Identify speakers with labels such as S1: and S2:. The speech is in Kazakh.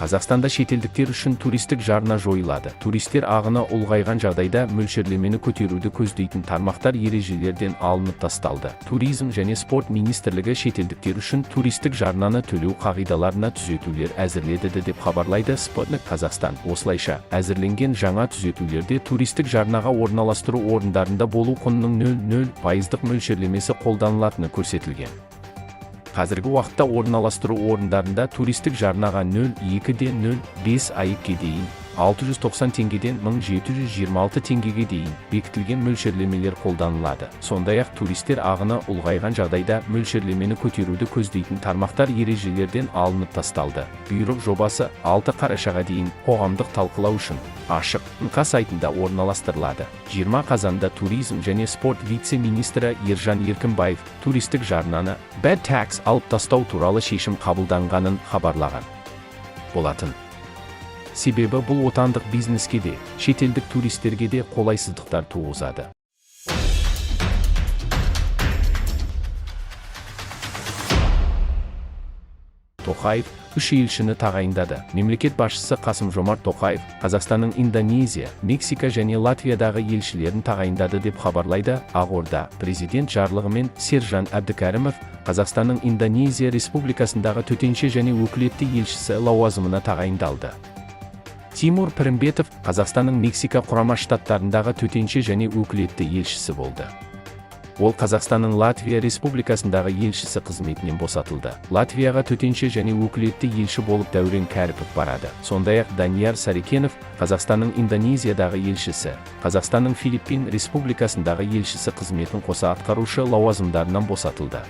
S1: Қазақстанда шетелдіктер үшін туристік жарна жойылады. Туристер ағыны ұлғайған жағдайда мөлшерлемені көтеруді көздейтін тармақтар ережелерден алынып тасталды. Туризм және спорт министрлігі шетелдіктер үшін туристік жарнаны төлеу қағидаларына түзетулер әзірледі деп хабарлайды Sputnik Қазақстан. Осылайша, әзірленген жаңа түзетулерде туристік жарнаға орналастыру орындарында болу құнының 0,0% мөлшерлемесі қолданылатыны көрсетілген. Қазіргі уақытта орналастыру орындарында туристік жарнаға 0,2-ден 0,5 АЕК-ке дейін, 690 теңгеден 1726 теңгеге дейін бекітілген мөлшерлемелер қолданылады. Сондай-ақ туристер ағыны ұлғайған жағдайда мөлшерлемені көтеруді көздейтін тармақтар ережелерден алынып тасталды. Бұйрық жобасы 6 қарашаға дейін қоғамдық талқылау үшін ашық НК сайтында орналастырылады. 20 қазанда Туризм және спорт вице-министрі Ержан Еркінбаев туристік жарнаны bad tax алып тастау туралы шешім қабылданғанын хабарлаған болатын. Себебі бұл отандық бизнеске де, шетелдік туристерге де қолайсыздықтар туғызады. Тоқаев 3 елшіні тағайындады. Мемлекет басшысы Қасым-Жомарт Тоқаев Қазақстанның Индонезия, Мексика және Латвиядағы елшілерін тағайындады деп хабарлайды Ақорда. Президент жарлығымен Ержан Еркінбаев Қазақстанның Индонезия Республикасындағы төтенше және өкілетті елшісі лауазымына тағайындалды. Тимур Пірімбетов Қазақстанның Мексика құрама штаттарындағы төтенше және өкілетті елшісі болды. Ол Қазақстанның Латвия Республикасындағы елшісі қызметінен босатылды. Латвияға төтенше және өкілетті елші болып Дәурен Кәріпов барады. Сондай-ақ Данияр Сарекенов Қазақстанның Индонезиядағы елшісі, Қазақстанның Филиппин Республикасындағы елшісі қызметін қоса атқарушы лауазымдарынан босатылды.